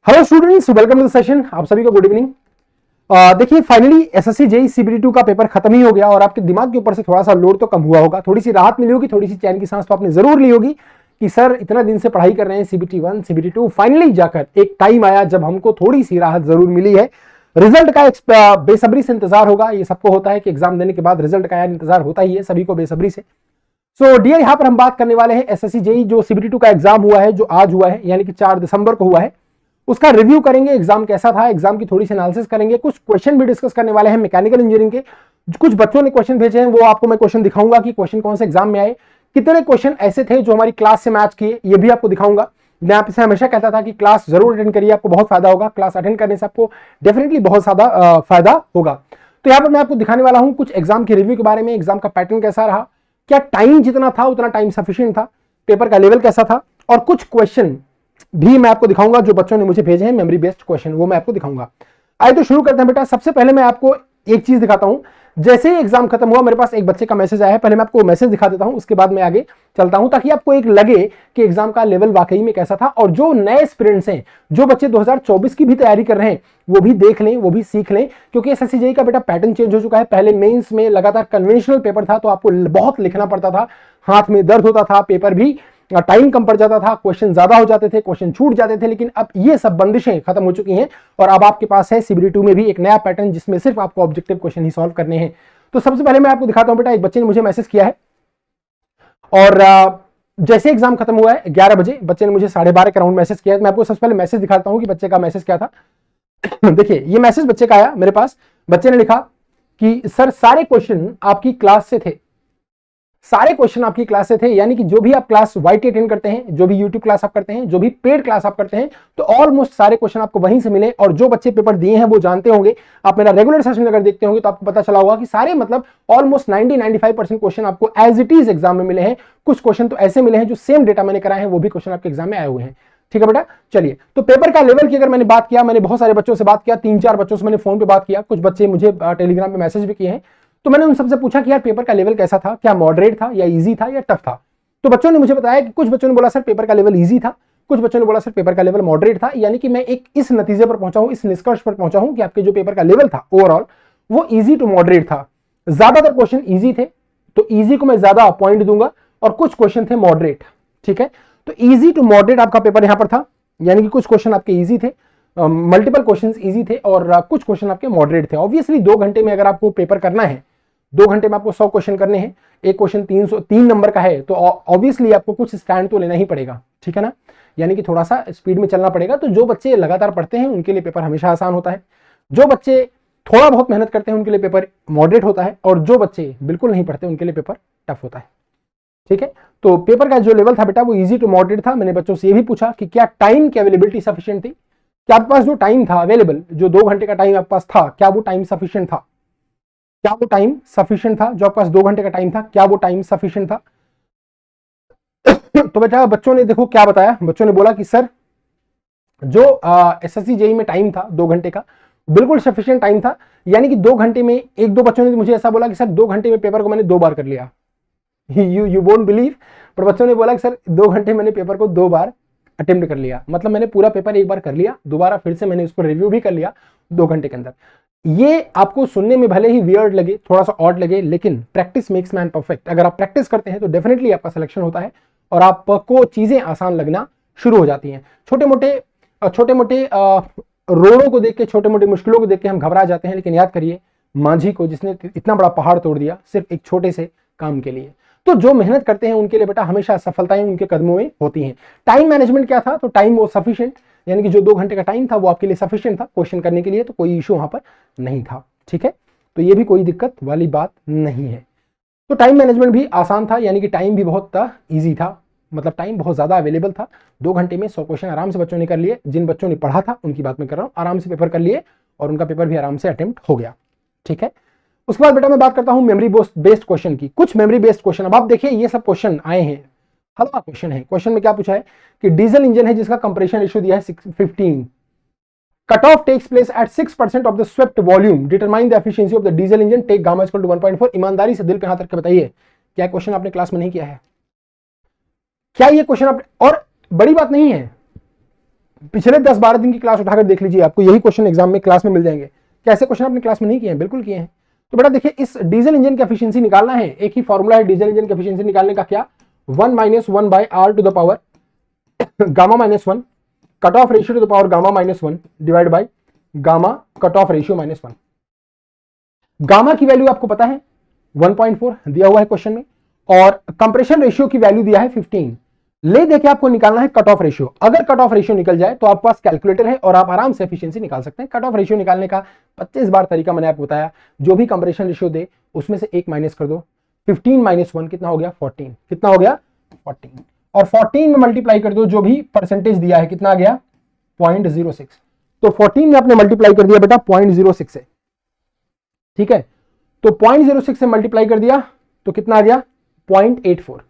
Hello students, welcome to the session. आप सभी को गुड इवनिंग। देखिए, फाइनली एसएससी जेईई सीबीटी 2 का पेपर खत्म ही हो गया और आपके दिमाग के ऊपर से थोड़ा सा लोड तो कम हुआ होगा, थोड़ी सी राहत मिली होगी, थोड़ी सी चैन की सांस तो आपने जरूर ली होगी कि सर इतना दिन से पढ़ाई कर रहे हैं सीबीटी 1 सीबीटी 2, फाइनली जाकर एक टाइम आया जब हमको थोड़ी सी राहत जरूर मिली है। रिजल्ट का एक बेसब्री से इंतजार होगा। ये सबको होता है कि एग्जाम देने के बाद रिजल्ट का यार इंतजार होता ही है सभी को बेसब्री से। सो डियर, यहां पर हम बात करने वाले हैं एसएससी जेईई जो सीबीटी 2 का एग्जाम हुआ है, जो आज हुआ है, यानी कि 4 दिसंबर को हुआ है। उसका रिव्यू करेंगे, एग्जाम कैसा था, एग्जाम की थोड़ी सी एनालिसिस करेंगे, कुछ क्वेश्चन भी डिस्कस करने वाले हैं मैकेनिकल इंजीनियरिंग के। कुछ बच्चों ने क्वेश्चन भेजे हैं, वो आपको मैं क्वेश्चन दिखाऊंगा कि क्वेश्चन कौन से एग्जाम में आए, कितने क्वेश्चन ऐसे थे जो हमारी क्लास से मैच किए, ये भी आपको दिखाऊंगा। मैं आपसे हमेशा कहता था कि क्लास जरूर अटेंड करिए, आपको बहुत फायदा होगा। क्लास अटेंड करने से आपको डेफिनेटली बहुत ज्यादा फायदा होगा। तो यहाँ पर मैं आपको दिखाने वाला हूं कुछ एग्जाम के रिव्यू के बारे में, एग्जाम का पैटर्न कैसा रहा, क्या टाइम जितना था उतना टाइम सफिशिएंट था, पेपर का लेवल कैसा था, और कुछ क्वेश्चन भी मैं आपको दिखाऊंगा जो बच्चों ने मुझे भेजे हैं, मेमोरी बेस्ड क्वेश्चन, वो मैं आपको दिखाऊंगा। आइए तो शुरू करते हैं बेटा। सबसे पहले मैं आपको एक चीज दिखाता हूं। जैसे ही एग्जाम खत्म हुआ मेरे पास एक बच्चे का मैसेज आया है, पहले मैं आपको मैसेज दिखा देता हूं, उसके बाद मैं आगे चलता हूं ताकि आपको एक लगे कि एग्जाम का लेवल वाकई में कैसा था। और जो नए एस्पिरेंट्स हैं, जो बच्चे 2024 की भी तैयारी कर रहे हैं, वो भी देख लें, वो भी सीख लें, क्योंकि एसएससी जेईई का बेटा पैटर्न चेंज हो चुका है। पहले मेंस में लगातार कन्वेंशनल पेपर था तो आपको बहुत लिखना पड़ता था, हाथ में दर्द होता था, पेपर भी टाइम कम पड़ जाता था, क्वेश्चन ज्यादा हो जाते थे, क्वेश्चन छूट जाते थे। लेकिन अब ये सब बंदिशें खत्म हो चुकी हैं और अब आपके पास है सीबीटी 2 में भी एक नया पैटर्न जिसमें सिर्फ आपको ऑब्जेक्टिव क्वेश्चन ही सॉल्व करने हैं। तो सबसे पहले मैं आपको दिखाता हूं बेटा, एक बच्चे ने मुझे मैसेज किया है और जैसे एग्जाम खत्म हुआ है 11 बजे, बच्चे ने मुझे 12:30 के अराउंड मैसेज किया। मैं आपको सबसे पहले मैसेज दिखाता हूं कि बच्चे का मैसेज क्या था। देखिए, ये मैसेज बच्चे का आया मेरे पास। बच्चे ने लिखा कि सर सारे क्वेश्चन आपकी क्लास से थे, सारे क्वेश्चन आपकी क्लास से थे, यानी कि जो भी आप क्लास वाईटी अटेंड करते हैं, जो भी यूट्यूब क्लास आप करते हैं, जो भी पेड क्लास आप करते हैं, तो ऑलमोस्ट सारे क्वेश्चन आपको वहीं से मिले। और जो बच्चे पेपर दिए हैं वो जानते होंगे, आप मेरा रेगुलर सेशन अगर देखते होंगे तो आपको पता चला होगा कि सारे मतलब ऑलमोस्ट 90-95% क्वेश्चन आपको एज इट इज एग्जाम में मिले हैं। कुछ क्वेश्चन तो ऐसे मिले हैं जो सेम डेटा मैंने कराए हैं, वो भी क्वेश्चन आपके एग्जाम में आए हुए हैं। ठीक है बेटा, चलिए। तो पेपर का लेवल की अगर मैंने बात किया, मैंने बहुत सारे बच्चों से बात किया, 3-4 बच्चों से मैंने फोन पे बात किया, कुछ बच्चे मुझे टेलीग्राम पे मैसेज भी किए हैं। तो मैंने उन सबसे पूछा कि यार पेपर का लेवल कैसा था, क्या मॉडरेट था या इजी था या टफ था। तो बच्चों ने मुझे बताया कि कुछ बच्चों ने बोला सर पेपर का लेवल इजी था, कुछ बच्चों ने बोला सर पेपर का लेवल मॉडरेट था। यानी कि मैं एक इस नतीजे पर पहुंचा हूं, इस निष्कर्ष पर पहुंचा हूं कि आपके जो पेपर का लेवल था ओवरऑल वो इजी टू मॉडरेट था। ज्यादातर क्वेश्चन इजी थे तो इजी को मैं ज्यादा पॉइंट दूंगा, और कुछ क्वेश्चन थे मॉडरेट। ठीक है, तो इजी टू मॉडरेट आपका पेपर यहां पर था, यानी कि कुछ क्वेश्चन आपके इजी थे, मल्टीपल क्वेश्चन इजी थे और कुछ क्वेश्चन आपके मॉडरेट थे। ऑब्वियसली 2 घंटे में अगर आपको पेपर करना है, 2 घंटे में आपको 100 क्वेश्चन करने हैं, एक क्वेश्चन 3 नंबर का है, तो ऑब्वियसली आपको कुछ स्टैंड तो लेना ही पड़ेगा। ठीक है ना, यानी कि थोड़ा सा स्पीड में चलना पड़ेगा। तो जो बच्चे लगातार पढ़ते हैं उनके लिए पेपर हमेशा आसान होता है, जो बच्चे थोड़ा बहुत मेहनत करते हैं उनके लिए पेपर मॉडरेट होता है, और जो बच्चे बिल्कुल नहीं पढ़ते उनके लिए पेपर टफ होता है। ठीक है, तो पेपर का जो लेवल था बेटा वो इजी टू मॉडरेट था। मैंने बच्चों से ये भी पूछा कि क्या टाइम की अवेलेबिलिटी सफिशिएंट थी, क्या आपके पास जो टाइम था अवेलेबल, जो 2 घंटे का टाइम आपके पास था, क्या वो टाइम सफिशिएंट था, क्या वो टाइम सफिशिएंट था, जो आपके पास 2 घंटे का टाइम था, क्या वो टाइम सफिशिएंट था। तो बेटा बच्चों ने देखो क्या बताया, बच्चों ने बोला कि सर जो एसएससी जेईई में टाइम था 2 घंटे का, बिल्कुल सफिशिएंट टाइम था। यानी कि 2 घंटे में, 1-2 बच्चों ने मुझे ऐसा बोला कि सर 2 घंटे में पेपर को मैंने 2 बार कर लिया। यू वोंट बिलीव, पर बच्चों ने बोला कि सर 2 घंटे मैंने पेपर को 2 बार अटेम्प्ट कर लिया, मतलब मैंने पूरा पेपर एक बार कर लिया, दोबारा फिर से मैंने उसको रिव्यू भी कर लिया 2 घंटे के अंदर। ये आपको सुनने में भले ही वियर्ड लगे, थोड़ा सा ऑड लगे, लेकिन प्रैक्टिस मेक्स मैन परफेक्ट। अगर आप प्रैक्टिस करते हैं तो डेफिनेटली आपका सिलेक्शन होता है और आपको चीजें आसान लगना शुरू हो जाती हैं। छोटे मोटे रोड़ों को देख के, छोटे मोटे मुश्किलों को देख के हम घबरा जाते हैं, लेकिन याद करिए मांझी को जिसने इतना बड़ा पहाड़ तोड़ दिया सिर्फ एक छोटे से काम के लिए। तो जो मेहनत करते हैं उनके लिए बेटा हमेशा सफलताएं उनके कदमों में होती हैं। टाइम मैनेजमेंट क्या था, तो टाइम वो सफिशिएंट, यानी कि जो 2 घंटे का टाइम था वो आपके लिए सफिशिएंट था क्वेश्चन करने के लिए, तो कोई इशू वहां पर नहीं था। ठीक है, तो ये भी कोई दिक्कत वाली बात नहीं है। तो टाइम मैनेजमेंट भी आसान था, यानी कि टाइम भी बहुत ईजी था, मतलब टाइम बहुत ज्यादा अवेलेबल था। 2 घंटे में 100 क्वेश्चन आराम से बच्चों ने कर लिए। जिन बच्चों ने पढ़ा था उनकी बात मैं कर रहा हूं, आराम से पेपर कर लिए और उनका पेपर भी आराम से अटेम्प्ट हो गया। ठीक है, उसके बाद बेटा मैं बात करता हूं मेमोरी बेस्ड क्वेश्चन की। कुछ मेमोरी बेस्ड क्वेश्चन, अब आप देखिए ये सब क्वेश्चन आए हैं, हल्का क्वेश्चन है। क्वेश्चन में क्या पूछा है कि डीजल इंजन है जिसका कंप्रेशन रेशियो दिया है 15, cut off takes place at 6% of the swept volume, determine the efficiency of the diesel engine, take gamma equal to 1.4। ईमानदारी से दिल पे हाथ रख के बताइए, क्या क्वेश्चन आपने क्लास में नहीं किया है? क्या ये क्वेश्चन आप, और बड़ी बात नहीं है, पिछले 10-12 दिन की क्लास उठाकर देख लीजिए, आपको यही क्वेश्चन एग्जाम में क्लास में मिल जाएंगे। कैसे क्वेश्चन आपने क्लास में नहीं किए हैं? बिल्कुल किए हैं। तो बेटा देखिए, इस डीजल इंजन की एफिशिएंसी निकालना है, एक ही फॉर्मूला है डीजल इंजन की एफिशिएंसी निकालने का, क्या 1 - 1 by R to the power gamma -1 cut off ratio to the power gamma -1 divide by gamma cut off ratio -1। Gamma की वैल्यू आपको पता है 1.4 दिया हुआ है क्वेश्चन में, और कंप्रेशन रेशियो की वैल्यू दिया है 15। ले देके आपको निकालना है कट ऑफ रेशियो। अगर कट ऑफ रेशियो निकल जाए तो आपके पास कैलकुलेटर है और आप आराम से एफिशिएंसी निकाल सकते हैं। कट ऑफ रेशियो निकालने का 25 बार तरीका मैंने आपको बताया। जो भी कंप्रेशन रेशियो दे उसमें से एक माइनस कर दो। 15 - 1 कितना हो गया? 14। कितना हो गया? 14। और 14 में मल्टीप्लाई कर दो जो भी परसेंटेज दिया है, कितना आ गया? 0.06। तो 14 में आपने मल्टीप्लाई कर दिया बेटा 0.06 से, ठीक है। तो 0.06 से मल्टीप्लाई कर दिया तो कितना आ गया? 0.84।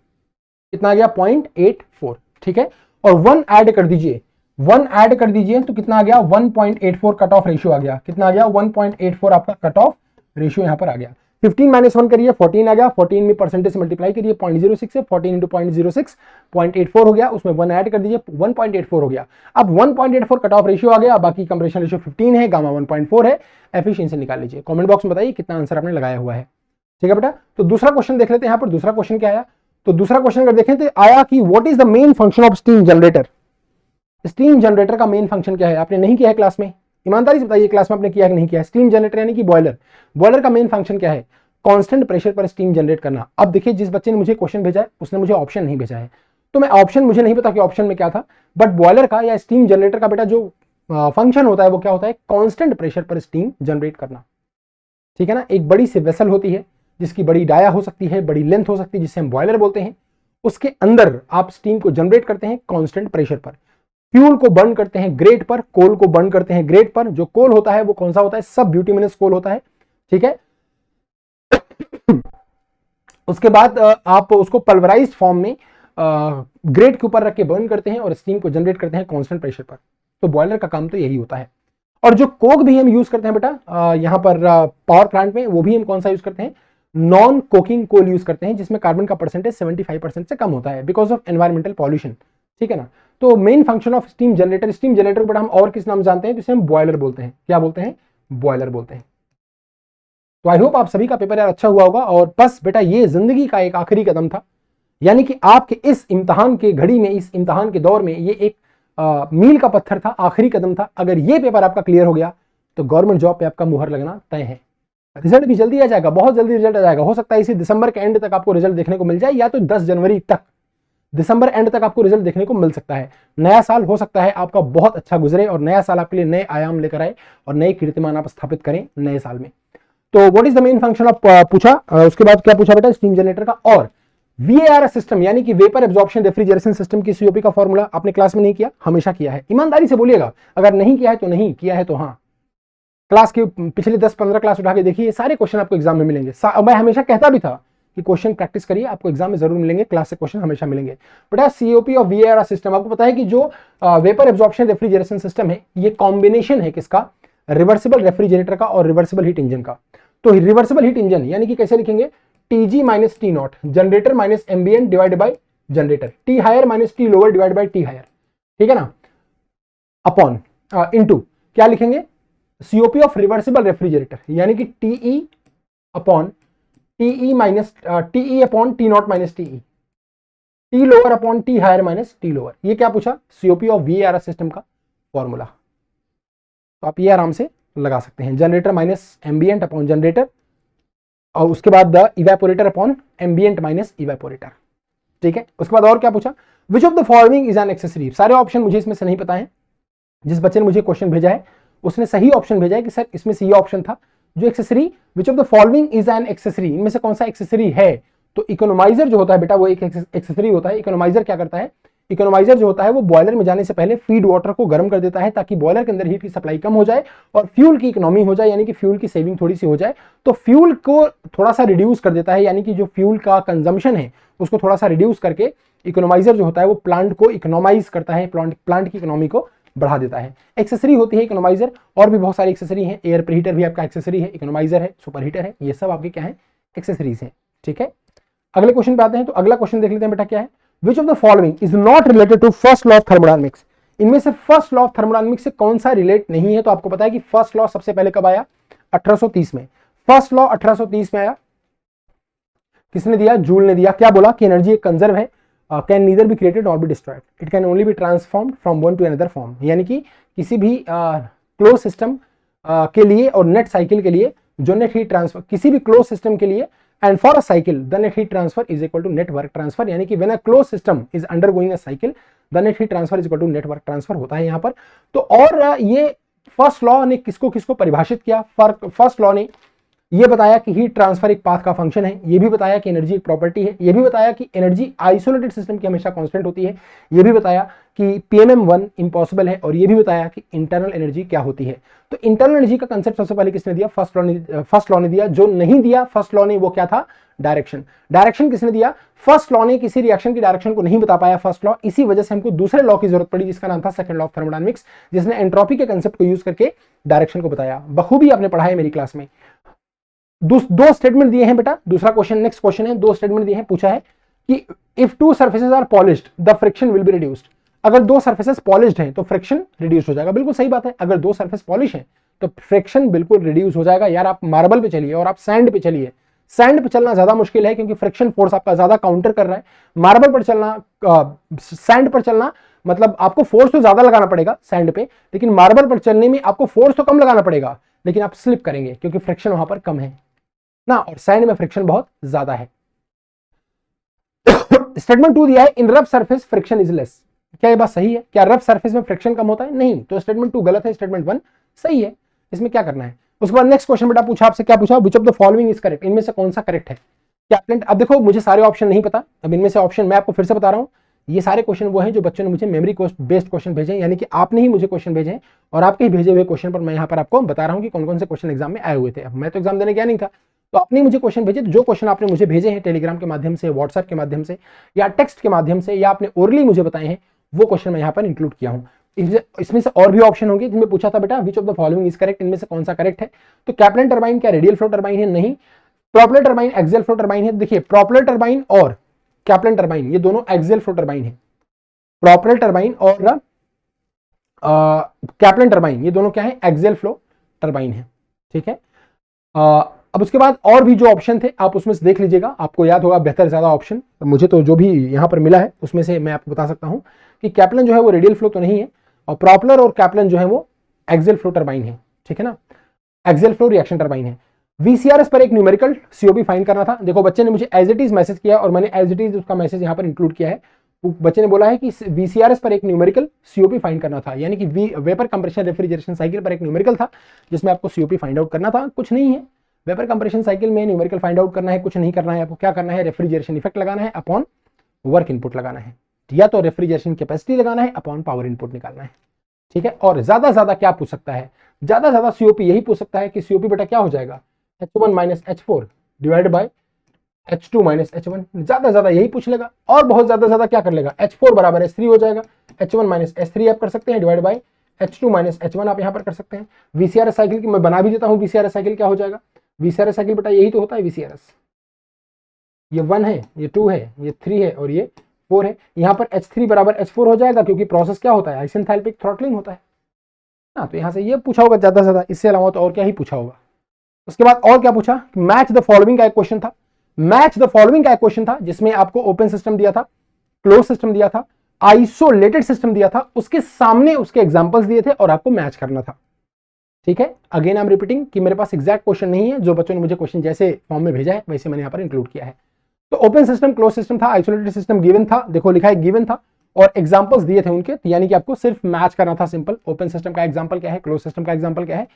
कितना आ गया? 0.84, ठीक है। और 1 ऐड कर दीजिए, 1 ऐड कर दीजिए तो कितना आ गया? 1.84 कट ऑफ रेशियो आ गया। कितना आ गया? 1.84 आपका कट ऑफ रेशियो यहां पर आ गया। 15 - 1 करिए, 14 आ गया। 14 में परसेंटेज से मल्टीप्लाई करिए 0.06 से, 14 × 0.06 0.84 हो गया। उसमें 1 ऐड कर दीजिए, 1.84 हो गया। अब 1.84 कट ऑफ रेशियो आ गया, बाकी कंप्रेशन रेशियो 15 है, गामा 1.4 है। एफिशिएंसी निकाल लीजिए। कमेंट बॉक्स में बताइए कितना आंसर आपने लगाया हुआ है, ठीक है बेटा। तो दूसरा क्वेश्चन देख लेते हैं। यहां पर दूसरा क्वेश्चन क्या आया? तो दूसरा क्वेश्चन अगर देखें तो आया कि what is the main function of steam generator. Steam generator का मेन फंक्शन क्या है? आपने नहीं किया है क्लास में, ईमानदारी से बताइए क्लास में आपने किया है कि नहीं किया है? स्टीम जनरेटर यानी कि बॉयलर। बॉयलर का मेन फंक्शन क्या है? कांस्टेंट प्रेशर पर स्टीम जनरेट करना। अब देखिए, जिस बच्चे ने मुझे क्वेश्चन भेजा है उसने मुझे ऑप्शन नहीं भेजा है, तो मैं ऑप्शन, मुझे नहीं पता कि ऑप्शन में क्या था, बट बॉयलर का या स्टीम जनरेटर का बेटा जो फंक्शन होता है वो क्या होता है? कांस्टेंट प्रेशर पर स्टीम जनरेट करना, ठीक है ना। एक बड़ी सी वेसल होती है जिसकी बड़ी डाया हो सकती है, बड़ी लेंथ हो सकती है, जिसे हम बॉयलर बोलते हैं। उसके अंदर आप स्टीम को जनरेट करते हैं कांस्टेंट प्रेशर पर। फ्यूल को बर्न करते हैं ग्रेट पर, कोल को बर्न करते हैं ग्रेट पर। जो कोल होता है वो कौन सा होता है? सब ब्यूटिमिनस कोल होता है, ठीक है। उसके बाद आप उसको पल्वराइज्ड फॉर्म में ग्रेट के ऊपर रख के बर्न करते हैं और स्टीम को जनरेट करते हैं कांस्टेंट प्रेशर पर। तो बॉयलर का काम तो यही होता है। और जो कोक भी हम यूज करते हैं बेटा यहां पर पावर प्लांट में, वो भी हम कौन सा यूज करते हैं? नॉन कोकिंग कोल यूज करते हैं, जिसमें कार्बन का परसेंटेज 75% से कम होता है बिकॉज ऑफ एनवायरमेंटल पॉल्यूशन, ठीक है ना। तो main function of steam generator, steam generator को बेटा हम और किस नाम जानते हैं? जिसे हम बॉयलर बोलते हैं। क्या बोलते हैं? बॉयलर बोलते हैं। तो आई होप आप सभी का पेपर यार अच्छा हुआ होगा। और बस बेटा ये जिंदगी का एक आखिरी कदम था, यानी कि आपके इस इम्तहान के घड़ी में, इस इम्तहान के दौर में ये एक मील का पत्थर था, आखिरी कदम था। अगर ये पेपर आपका क्लियर हो गया तो गवर्नमेंट जॉब पे आपका मुहर लगना तय है। रिजल्ट भी जल्दी आ जाएगा, बहुत जल्दी रिजल्ट आ जाएगा। हो सकता है इसी दिसंबर के एंड तक आपको रिजल्ट देखने को मिल जाए, या तो 10 जनवरी तक, दिसंबर एंड तक आपको रिजल्ट देखने को मिल सकता है। नया साल हो सकता है आपका बहुत अच्छा गुजरे और नया साल आपके लिए नए आयाम लेकर आए और नए कीर्तिमान आप स्थापित करें नए साल में। तो what is the main function of पूछा, उसके बाद क्या पूछा बेटा? स्टीम जनरेटर का। और VAR सिस्टम यानी कि वेपर एब्जॉर्प्शन रेफ्रिजरेशन सिस्टम की COP का फॉर्मूला आपने क्लास में नहीं किया? हमेशा किया है। ईमानदारी से बोलिएगा, अगर नहीं किया है तो नहीं, किया है तो हाँ। क्लास के पिछले 10-15 क्लास उठा के देखिए, सारे क्वेश्चन आपको एग्जाम में मिलेंगे। मैं हमेशा कहता भी था कि क्वेश्चन प्रैक्टिस करिए, आपको एग्जाम में जरूर मिलेंगे, क्लास से क्वेश्चन हमेशा मिलेंगे। बेटा COP और VAR सिस्टम, आपको पता है कि जो वेपर एब्जॉर्प्शन रेफ्रिजरेशन सिस्टम है, ये कॉम्बिनेशन है किसका? रिवर्सिबल रेफ्रिजरेटर का और रिवर्सिबल हीट इंजन का। तो रिवर्सिबल हीट इंजन यानी कि कैसे लिखेंगे? TG - T0 generator minus ambient divide by generator, T higher minus T lower divide by T higher, ठीक है ना, अपॉन इनटू क्या लिखेंगे? COP ऑफ रिवर्सिबल रेफ्रिजरेटर यानी कि TE upon TE minus TE upon T0 minus TE, T lower upon T higher minus T lower. ये क्या पूछा? COP ऑफ VAR सिस्टम का फॉर्मूला। तो आप ये आराम से लगा सकते हैं, generator minus ambient upon generator, और उसके बाद evaporator upon ambient minus evaporator, ठीक है। उसके बाद और क्या पूछा? Which of the following is an accessory. सारे ऑप्शन मुझे इसमें से नहीं पता है। जिस बच्चे ने मुझे क्वेश्चन भेजा है उसने सही ऑप्शन भेजा है कि सर इसमें से ये ऑप्शन था जो accessory, which of the following is an accessory, इनमें से कौन सा एक्सेसरी है? तो इकोनोमाइजर जो होता है बेटा वो एक एक्सेसरी होता है। इकोनोमाइजर क्या करता है? इकोनोमाइजर जो होता है वो बॉयलर में जाने से पहले फीड वाटर को गर्म कर देता है ताकि बॉयलर के अंदर हीट की सप्लाई कम हो जाए और फ्यूल की इकोनॉमी हो जाए, यानी कि फ्यूल की सेविंग थोड़ी सी हो जाए। तो फ्यूल को थोड़ा सा रिड्यूस कर देता है, यानी कि जो फ्यूल का कंजम्पशन है उसको थोड़ा सा रिड्यूस करके इकोनोमाइजर जो होता है वो प्लांट को इकोनॉमाइज करता है, प्लांट की इकोनॉमी को बढ़ा देता है। एक्सेसरी होती है इकोनोमाइजर। और भी बहुत सारी एक्सेसरी है, एयर प्रीहीटर भी आपका एक्सेसरी है, इकोनोमाइजर है, सुपर हीटर है, ये सब आपके क्या है? एक्सेसरीज हैं, ठीक है। अगले क्वेश्चन पे आते हैं। तो अगला क्वेश्चन देख लेते हैं बेटा क्या है? Which of the following is not related to first law of thermodynamics. इनमें से फर्स्ट लॉ ऑफ थर्मोडायनामिक्स से कौन सा रिलेट नहीं है? तो आपको पता है कि फर्स्ट लॉ सबसे पहले कब आया? 1830 में। फर्स्ट लॉ 1830 में आया। किसने दिया? जूल ने दिया। क्या बोला? कि एनर्जी एक कंजर्व है, कैन नीदर बी क्रिएटेड और be destroyed, it can only be transformed from one two another form. यानी कि किसी भी क्लोज सिस्टम के लिए और नेट साइकिल के लिए जो नेट हीट ट्रांसफर, किसी भी क्लोज सिस्टम के लिए and for a cycle the net heat transfer is equal to net work transfer. यानी कि when a close system is undergoing a cycle the net heat transfer is equal to net work transfer होता है यहाँ पर। तो और ये first law ने किसको किसको परिभाषित किया? फर्स्ट लॉ ने ये बताया कि हीट ट्रांसफर एक पाथ का फंक्शन है, ये भी बताया कि एनर्जी एक प्रॉपर्टी है, ये भी बताया कि एनर्जी आइसोलेटेड सिस्टम की हमेशा कांस्टेंट होती है, ये भी बताया कि पीएमएम1 इंपॉसिबल है, और ये भी बताया कि इंटरनल एनर्जी क्या होती है। तो इंटरनल एनर्जी का कंसेप्ट सबसे पहले किसने दिया? फर्स्ट लॉ ने दिया। जो नहीं दिया फर्स्ट लॉ ने वो क्या था? डायरेक्शन। डायरेक्शन किसने दिया? फर्स्ट लॉ ने किसी रिएक्शन की डायरेक्शन को नहीं बता पाया फर्स्ट लॉ, इसी वजह से हमको दूसरे लॉ की जरूरत पड़ी जिसका नाम था सेकंड लॉ ऑफ थर्मोडायनामिक्स, जिसने एंट्रोपी के कंसेप्ट को यूज करके डायरेक्शन को बताया। बखूबी आपने पढ़ा है मेरी क्लास में। दो स्टेटमेंट दिए हैं बेटा। दूसरा क्वेश्चन, नेक्स्ट क्वेश्चन है, दो स्टेटमेंट दिए हैं, पूछा है कि if two surfaces are polished the friction will be reduced. अगर दो सर्फेसेस पॉलिश्ड हैं तो फ्रिक्शन रिड्यूस हो जाएगा। बिल्कुल सही बात है, अगर दो सर्फेस पॉलिश हैं तो फ्रिक्शन बिल्कुल रिड्यूस हो जाएगा। यार आप मार्बल पे चलिए और आप सैंड पे चलिए, सैंड पे चलना ज्यादा मुश्किल है क्योंकि फ्रिक्शन फोर्स आपका ज्यादा काउंटर कर रहा है। मार्बल पर चलना, सैंड पर चलना, मतलब आपको फोर्स तो ज्यादा लगाना पड़ेगा सैंड पे, लेकिन मार्बल पर चलने में आपको फोर्स तो कम लगाना पड़ेगा, लेकिन आप स्लिप करेंगे क्योंकि फ्रिक्शन वहां पर कम है ना, और सैंड में फ्रिक्शन बहुत ज्यादा है। स्टेटमेंट 2 दिया है in rough surface friction is less. क्या ये बात सही है? क्या रफ सरफेस में फ्रिक्शन कम होता है? नहीं। तो स्टेटमेंट 2 गलत है, स्टेटमेंट 1 सही है। इसमें क्या करना है? उसके बाद नेक्स्ट क्वेश्चन बेटा पूछा आपसे, क्या पूछा? Which of the following is correct, इनमें से कौन सा करेक्ट है? कैप्टन, अब देखो मुझे सारे ऑप्शन नहीं पता, अब इनमें से ऑप्शन मैं आपको फिर से बता रहा हूं। ये सारे क्वेश्चन वो हैं जो बच्चों ने मुझे मेमोरी बेस्ड क्वेश्चन भेजे, यानी कि आपने ही मुझे क्वेश्चन भेजे और आपके ही भेजे हुए क्वेश्चन पर मैं यहाँ पर आपको बता रहा हूँ कि कौन कौन से क्वेश्चन एग्जाम में आए हुए थे। अब मैं तो एग्जाम देने गया नहीं था, तो आपने मुझे क्वेश्चन भेजे, जो क्वेश्चन आपने मुझे भेजे हैं टेलीग्राम के माध्यम से, व्हाट्सएप के माध्यम से, या टेक्स्ट के माध्यम से, या आपने ओरली मुझे बताए हैं, वो क्वेश्चन मैं यहाँ पर इंक्लूड किया हूँ। इसमें से और भी ऑप्शन होंगे जिनमें पूछा था बेटा विच of the following is correct, इनमें से कौन सा करेक्ट है? तो कैप्लन टरबाइन क्या रेडियल फ्लो टरबाइन है? नहीं। Propeller turbine axial flow turbine है। देखिए प्रोपेलर टरबाइन और कैप्लन टरबाइन ये दोनों एक्सियल फ्लो टरबाइन है। प्रोपेलर टरबाइन और कैप्लन टरबाइन ये दोनों क्या है? एक्सियल फ्लो टरबाइन है। ठीक है। अब उसके बाद और भी जो ऑप्शन थे आप उसमें से देख लीजिएगा, आपको याद होगा बेहतर ज्यादा ऑप्शन। मुझे तो जो भी यहां पर मिला है उसमें से मैं आपको बता सकता हूं कि कैप्लन जो है वो रेडियल फ्लो तो नहीं है, और प्रोपेलर और कैप्लन जो है वो एक्सियल फ्लो टरबाइन है। ठीक है ना, एक्सियल फ्लो रिएक्शन टरबाइन है। वीसीआरएस पर एक न्यूमेरिकल सीओपी फाइंड करना था। देखो बच्चे ने मुझे एज इट इज मैसेज किया और मैंने एज इट इज उसका मैसेज यहां पर इंक्लूड किया है। बच्चे ने बोला है कि वीसीआरएस पर एक न्यूमेरिकल सीओपी फाइंड करना था, यानी कि वेपर कंप्रेशन रेफ्रिजरेशन साइकिल पर एक न्यूमेरिकल था जिसमें आपको सीओपी फाइंड आउट करना था। कुछ नहीं है, वेपर कंप्रेशन साइकिल में न्यूमेरिकल फाइंड आउट करना है, कुछ नहीं करना है आपको। क्या करना है? रेफ्रिजरेशन इफेक्ट लगाना है अपॉन वर्क इनपुट लगाना है, या तो रेफ्रिजरेशन कैपेसिटी लगाना है अपॉन पावर इनपुट निकालना है। ठीक है। और ज्यादा ज्यादा क्या पूछ सकता है? ज्यादा ज्यादा सीओपी यही पूछ सकता है कि सीओपी बेटा क्या हो जाएगा? H1 minus H4 divide by H2 minus H1, ज्यादा ज्यादा यही पूछ लेगा। और बहुत ज्यादा क्या कर लेगा? H4 बराबर H3 हो जाएगा, H1 माइनस H3 आप कर सकते हैं divide by H2 minus H1 आप यहां पर कर सकते हैं। वीसीआरएस साइकिल की मैं बना भी देता हूं, वीसीआरएस साइकिल क्या हो जाएगा? वीसीआरएस साइकिल बेटा यही तो होता है वीसीआरएस। ये 1 है, ये 2 है, ये 3 है और ये 4 है। यहां पर H3 बराबर H4 हो जाएगा क्योंकि प्रोसेस क्या होता है? आइसेंथैल्पिक थ्रॉटलिंग होता है ना। तो यहां से ये पूछा होगा ज्यादा से ज्यादा, इससे अलावा तो और क्या ही पूछा होगा। उसके बाद और क्या पूछा? मैच द फॉलोइंग का एक क्वेश्चन था। मैच द फॉलोइंग का एक क्वेश्चन था जिसमें आपको ओपन सिस्टम दिया था, क्लोज सिस्टम दिया था, आइसोलेटेड सिस्टम दिया था, उसके सामने उसके एग्जांपल्स दिए थे और आपको मैच करना था। ठीक है। अगेन आई एम रिपीटिंग कि मेरे पास एग्जैक्ट क्वेश्चन नहीं है, जो बच्चों ने मुझे क्वेश्चन जैसे फॉर्म में भेजा है वैसे मैंने यहां पर इंक्लूड किया है। तो ओपन सिस्टम, क्लोज सिस्टम था, आइसोलेटेड सिस्टम गिवन था, देखो लिखा है गिवन था, और एग्जांपल्स दिए थे उनके, यानी कि आपको सिर्फ मैच करना था सिंपल। ओपन सिस्टम का एग्जांपल क्या है, क्लोज सिस्टम का एग्जांपल क्या है,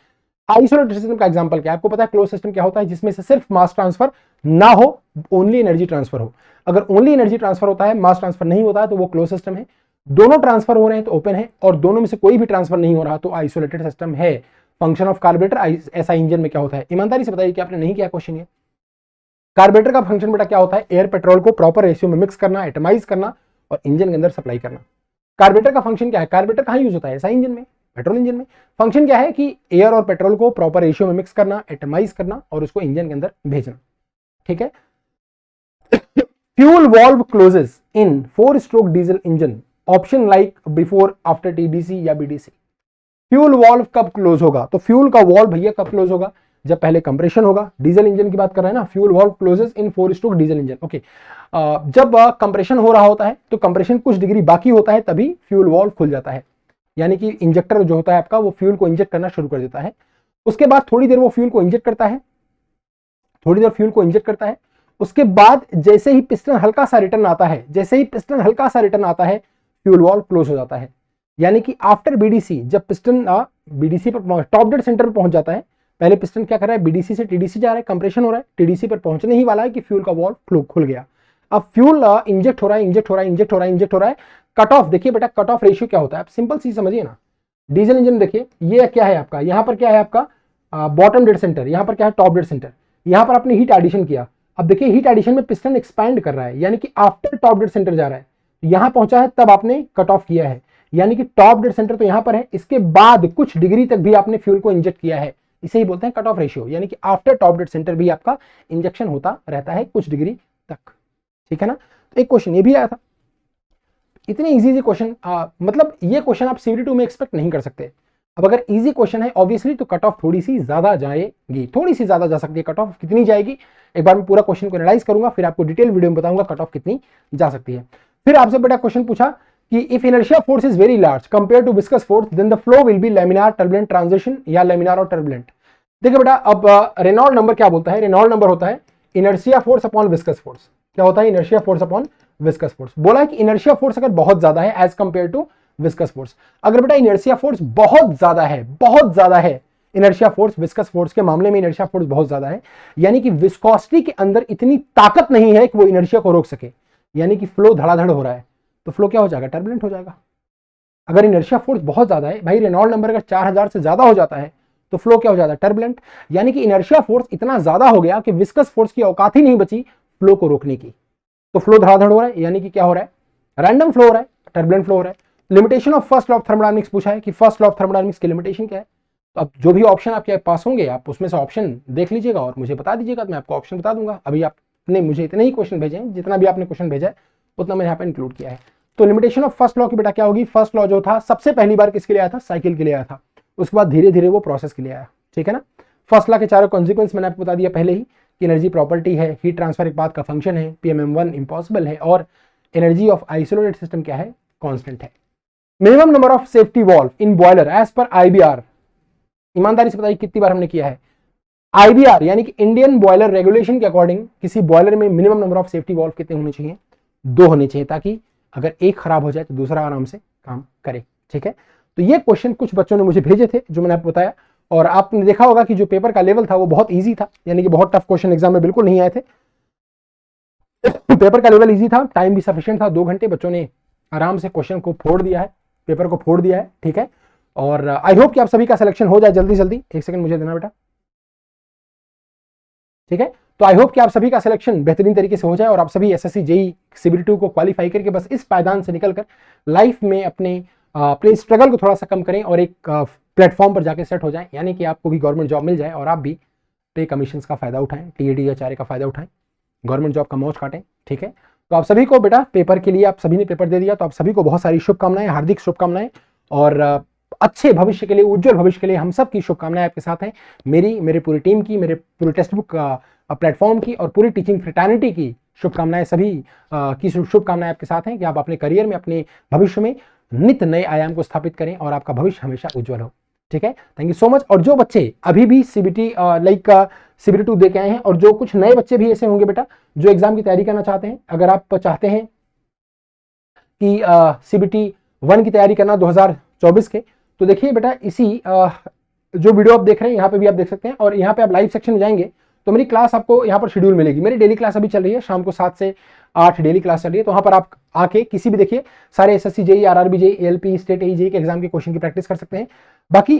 आइसोलेटेड सिस्टम का एग्जांपल क्या है। आपको पता है क्लोज सिस्टम क्या होता है? जिसमें से सिर्फ मास ट्रांसफर ना हो, ओनली एनर्जी ट्रांसफर हो। अगर ओनली एनर्जी ट्रांसफर होता है, मास ट्रांसफर नहीं होता है, तो वो क्लोज सिस्टम है। दोनों ट्रांसफर हो रहे हैं तो ओपन है, और दोनों में से कोई भी ट्रांसफर नहीं हो रहा तो आइसोलेटेड सिस्टम है। फंक्शन ऑफ कार्बोरेटर ऐसा इंजन में क्या होता है? ईमानदारी से बताइए कि आपने नहीं किया क्वेश्चन ये। कार्बोरेटर का फंक्शन बेटा क्या होता है? एयर पेट्रोल को प्रॉपर रेशियो में मिक्स करना, एटमाइज करना और इंजन के अंदर सप्लाई करना। कार्बोरेटर का फंक्शन क्या है? कार्बोरेटर कहां यूज होता है? ऐसा इंजन में, पेट्रोल इंजन में। फंक्शन क्या है? कि एयर और पेट्रोल को प्रॉपर रेशियो में मिक्स करना, एटमाइज करना और उसको इंजन के अंदर भेजना। ठीक है। फ्यूल वाल्व क्लोजेस इन 4 stroke diesel engine option like before, after TDC या बीडीसी। फ्यूल वॉल्व कब क्लोज होगा? तो फ्यूल का वॉल्व भैया कब क्लोज होगा? जब पहले कंप्रेशन होगा। डीजल इंजन की बात कर रहे हैं ना, फ्यूल वॉल्व क्लोजेस इन 4 स्ट्रोक डीजल इंजन। ओके, जब कंप्रेशन हो रहा होता है तो कंप्रेशन कुछ डिग्री बाकी होता है, तभी फ्यूल वॉल्व खुल जाता है, यानी कि इंजेक्टर जो होता है आपका वो फ्यूल को इंजेक्ट करना शुरू कर देता है। उसके बाद थोड़ी देर वो फ्यूल को इंजेक्ट करता है, थोड़ी देर फ्यूल को इंजेक्ट करता है। उसके बाद जैसे ही पिस्टन हल्का सा रिटर्न आता है, जैसे ही पिस्टन हल्का सा रिटर्न आता है, फ्यूल वॉल्व क्लोज हो जाता है। यानी कि आफ्टर बीडीसी, जब पिस्टन बीडीसी पर टॉप डेड सेंटर पर पहुंच जाता है, पहले पिस्टन क्या कर रहा है, बीडीसी से टीडीसी जा रहा है, कंप्रेशन हो रहा है, टीडीसी पर पहुंचने ही वाला है कि फ्यूल का वॉल्व खुल गया। अब फ्यूल इंजेक्ट हो रहा है, इंजेक्ट हो रहा है, इंजेक्ट हो रहा है, इंजेक्ट हो रहा है। कट ऑफ देखिए बेटा, कट ऑफ रेशियो क्या होता है, आप सिंपल सी समझिए ना। डीजल इंजन देखिए, ये क्या है आपका, यहां पर क्या है आपका बॉटम डेड सेंटर, यहां पर क्या है टॉप डेड सेंटर। यहां पर आपने हीट एडिशन किया, अब देखिए हीट एडिशन में पिस्टन एक्सपैंड कर रहा है, यानी कि आफ्टर टॉप डेड सेंटर जा रहा है, यहां पहुंचा है तब आपने कट ऑफ किया है, यानी कि टॉप डेड सेंटर तो यहां पर है, इसके बाद कुछ डिग्री तक भी आपने फ्यूल को इंजेक्ट किया है, इसे ही बोलते हैं कट ऑफ रेशियो। यानी कि आफ्टर टॉप डेड सेंटर भी आपका इंजेक्शन होता रहता है कुछ डिग्री तक, ठीक है ना। तो एक क्वेश्चन ये भी आया था, इतने इजी क्वेश्चन, मतलब ये क्वेश्चन आप सीबीटी 2 में एक्सपेक्ट नहीं कर सकते। अब अगर इजी क्वेश्चन है ऑब्वियसली तो कट ऑफ थोड़ी सी ज्यादा जाएगी, थोड़ी सी ज्यादा जा सकती है। कट ऑफ कितनी जाएगी, एक बार मैं पूरा क्वेश्चन को एनालाइज करूंगा, फिर आपको डिटेल वीडियो में बताऊंगा कट ऑफ कितनी जा सकती है। फिर आपसे बेटा क्वेश्चन पूछा कि if inertia force is very large compare to viscous force then the flow will be laminar turbulent transition या लैमिनार और टर्बुलेंट। देखिए बेटा, अब रेनॉल्ड नंबर क्या बोलता है, रेनॉल्ड नंबर होता है inertia force upon viscous force. क्या होता है, inertia force upon viscous force. बोला है कि इनर्शिया फोर्स अगर बहुत ज्यादा है as compare to viscous force, अगर बेटा इनर्शिया फोर्स बहुत ज्यादा है, बहुत ज्यादा है इनर्शिया फोर्स, विस्कस फोर्स के मामले में इनर्शिया फोर्स बहुत ज्यादा है, यानी कि विस्कोसिटी के अंदर इतनी ताकत नहीं है कि वो इनर्शिया को रोक सके, यानी कि फ्लो धड़ाधड़ हो रहा है, तो फ्लो क्या हो जाएगा, टर्बुलेंट हो जाएगा। अगर इनर्शिया फोर्स बहुत ज्यादा है भाई, रेनॉल्ड नंबर अगर 4000 से ज्यादा हो जाता है तो फ्लो क्या हो जाता है, टर्बुलेंट। यानी कि इनर्शिया फोर्स इतना ज्यादा हो गया कि विस्कस फोर्स की औकात ही नहीं बची फ्लो को रोकने की, तो फ्लो धड़ाधड़ हो रहा है, यानी कि क्या हो रहा है, रैंडम फ्लो हो रहा है, टर्बुलेंट फ्लो हो रहा है। Limitation of first law of thermodynamics पूछा है कि फर्स्ट लॉ ऑफ थर्मोडायनामिक्स की लिमिटेशन क्या है। तो अब जो भी ऑप्शन आपके पास होंगे आप उसमें से ऑप्शन देख लीजिएगा और मुझे बता दीजिएगा, तो मैं आपको ऑप्शन बता दूंगा। अभी आपने मुझे इतने ही क्वेश्चन भेजे हैं, जितना भी आपने क्वेश्चन भेजा है उतना मैंने यहाँ पे इंक्लूड किया है। तो लिमिटेशन ऑफ फर्स्ट लॉ की बेटा क्या होगी, फर्स्ट लॉ जो था सबसे पहली बार किसके लिए आया था, साइकिल के लिए आया था, उसके बाद धीरे धीरे वो प्रोसेस के लिए आया, ठीक है ना। फर्स्ट लॉ के चारों कॉन्सिक्वेंस मैंने आपको बता दिया पहले ही, कि एनर्जी प्रॉपर्टी है, हीट ट्रांसफर एक बात का फंक्शन है, पीएमएम1 इम्पॉसिबल है, और एनर्जी ऑफ आइसोलेटेड सिस्टम क्या है, कांस्टेंट है। Minimum number of safety valve in boiler as per IBR, ईमानदारी से बताइए कितनी बार हमने किया है। आईबीआर यानी कि इंडियन बॉयलर रेगुलेशन के अकॉर्डिंग किसी बॉयलर में minimum number of safety valve कितने होने चाहिए, 2 होने चाहिए, ताकि अगर एक खराब हो जाए तो दूसरा आराम से काम करे, ठीक है। तो ये क्वेश्चन कुछ बच्चों ने मुझे भेजे थे जो मैंने आपको बताया, और आपने देखा होगा कि जो पेपर का लेवल था वो बहुत ईजी था, यानी कि बहुत टफ क्वेश्चन एग्जाम में बिल्कुल नहीं आए थे। पेपर का लेवल ईजी था, टाइम भी सफिशिएंट था, 2 घंटे बच्चों ने आराम से क्वेश्चन को फोड़ दिया है, पेपर को फोड़ दिया है, ठीक है। और आई होप कि आप सभी का सिलेक्शन हो जाए जल्दी जल्दी। एक सेकंड मुझे देना बेटा, ठीक है। तो आई होप कि आप सभी का सिलेक्शन बेहतरीन तरीके से हो जाए और आप सभी एसएससी जेई सीबीटी 2 को क्वालिफाई करके बस इस पायदान से निकलकर लाइफ में अपने स्ट्रगल को थोड़ा सा कम करें और एक प्लेटफॉर्म पर जाके सेट हो जाएं, यानी कि आपको भी गवर्नमेंट जॉब मिल जाए और आप भी पे कमीशन का फायदा उठाएं, टीएडी या चारे का फायदा उठाएं, गवर्नमेंट जॉब का मौज काटें, ठीक है। तो आप सभी को बेटा पेपर के लिए, आप सभी ने पेपर दे दिया तो आप सभी को बहुत सारी शुभकामनाएं, हार्दिक शुभकामनाएं, और अच्छे भविष्य के लिए, उज्जवल भविष्य के लिए हम सब की शुभकामनाएं आपके साथ हैं। मेरे पूरी टीम की, मेरे पूरे टेक्स्ट बुक प्लेटफॉर्म की और पूरी टीचिंग फ्रेटर्निटी की शुभकामनाएं, सभी की शुभकामनाएं आपके साथ हैं कि आप अपने करियर में, अपने भविष्य में नित्य नए आयाम को स्थापित करें और आपका भविष्य हमेशा उज्जवल हो, ठीक है। Thank you so much. और जो बच्चे अभी भी सीबीटी सीबीटी 2 दे के आए हैं, और जो कुछ नए बच्चे भी ऐसे होंगे बेटा जो एग्जाम की तैयारी करना चाहते हैं, अगर आप चाहते हैं कि सीबीटी 1 की तैयारी करना 2024 के, तो देखिए बेटा इसी जो वीडियो आप देख रहे हैं यहाँ पे भी आप देख सकते हैं, और यहाँ पे आप लाइव सेक्शन में जाएंगे तो मेरी क्लास आपको यहाँ पर शेड्यूल मिलेगी। मेरी डेली क्लास अभी चल रही है, शाम को 7 से 8 डेली क्लास चल रही है, तो वहाँ पर आप आके किसी भी देखिए सारे SSC JE, RRB JE, ALP, state AE के एग्जाम के क्वेश्चन की प्रैक्टिस कर सकते हैं। बाकी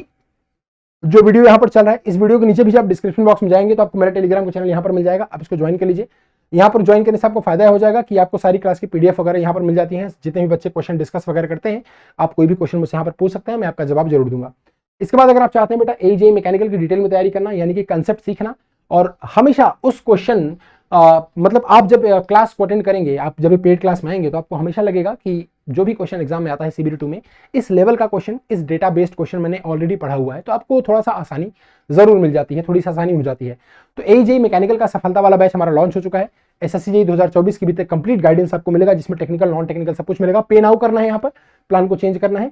जो वीडियो यहाँ पर चल रहा है, इस वीडियो के नीचे भी आप डिस्क्रिप्शन बॉक्स में जाएंगे तो आपको मेरा टेलीग्राम का चैनल यहाँ पर मिल जाएगा, आप इसको ज्वाइन कर लीजिए। यहाँ पर ज्वाइन करने से आपको फायदा हो जाएगा कि आपको सारी क्लास की पीडीएफ वगैरह यहाँ पर मिल जाती है। जितने भी बच्चे क्वेश्चन डिस्कस वगैरह करते हैं, आप कोई भी क्वेश्चन मुझसे यहाँ पर पूछ सकते हैं, मैं आपका जवाब जरूर दूंगा। इसके बाद अगर आप चाहते हैं बेटा एजेई मैकेनिकल की डिटेल में तैयारी करना, यानी कि कंसेप्ट सीखना, और हमेशा उस क्वेश्चन मतलब आप जब क्लास को अटेंड करेंगे, आप जब पेड क्लास में आएंगे तो आपको हमेशा लगेगा कि जो भी क्वेश्चन एग्जाम में आता है CBT 2 में, इस लेवल का क्वेश्चन, इस डेटा बेस्ड क्वेश्चन मैंने ऑलरेडी पढ़ा हुआ है, तो आपको थोड़ा सा आसानी जरूर मिल जाती है, थोड़ी सी आसानी हो जाती है। तो AJEE मैकेनिकल का सफलता वाला बैच हमारा लॉन्च हो चुका है। SSC JEE 2024 की भी तक कंप्लीट गाइडेंस आपको मिलेगा, जिसमें टेक्निकल नॉन टेक्निकल सब कुछ मिलेगा। पे नाउ करना है, यहाँ पर प्लान को चेंज करना है।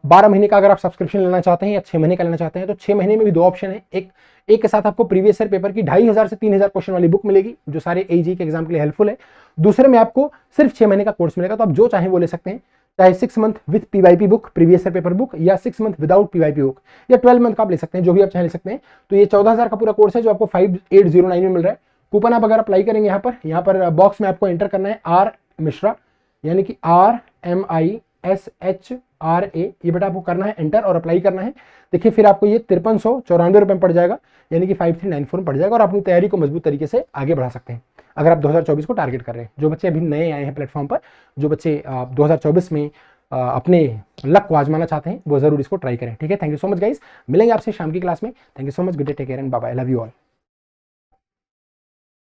12 महीने का अगर आप सब्सक्रिप्शन लेना चाहते हैं या 6 महीने का लेना चाहते हैं, तो 6 महीने में भी 2 ऑप्शन है। एक के साथ आपको प्रीवियस ईयर पेपर की 2500 से 3000 क्वेश्चन वाली बुक मिलेगी, जो सारे AJEE के एग्जाम के लिए हेल्पफुल है। दूसरे में आपको सिर्फ 6 महीने का कोर्स मिलेगा, तो आप जो चाहें वो ले सकते हैं, चाहे 6 month with PYP book, previous year paper book, या 6 मंथ विदाउट PYP बुक, या 12 मंथ का आप ले सकते हैं, जो भी आप चाहे ले सकते हैं। तो ये 14000 का पूरा कोर्स है, जो आपको 5809 में मिल रहा है। कूपन आप अगर अप्लाई करेंगे, यहाँ पर बॉक्स में आपको एंटर करना है R मिश्रा, यानी कि RMISHRA, ये बेटा आपको करना है एंटर और अप्लाई करना है। देखिए फिर आपको ये 5394 रुपये में पड़ जाएगा, यानी कि 5394 में पड़ जाएगा, और अपनी तैयारी को मजबूत तरीके से आगे बढ़ा सकते हैं अगर आप 2024 को टारगेट कर रहे हैं। जो बच्चे अभी नए आए हैं प्लेटफॉर्म पर, जो बच्चे 2024 में अपने लक को आजमाना चाहते हैं, वो जरूर इसको ट्राई करें। ठीक है, thank you so much guys, मिलेंगे आपसे शाम की क्लास में। Thank you so much, good day, take care and bye bye, love you all.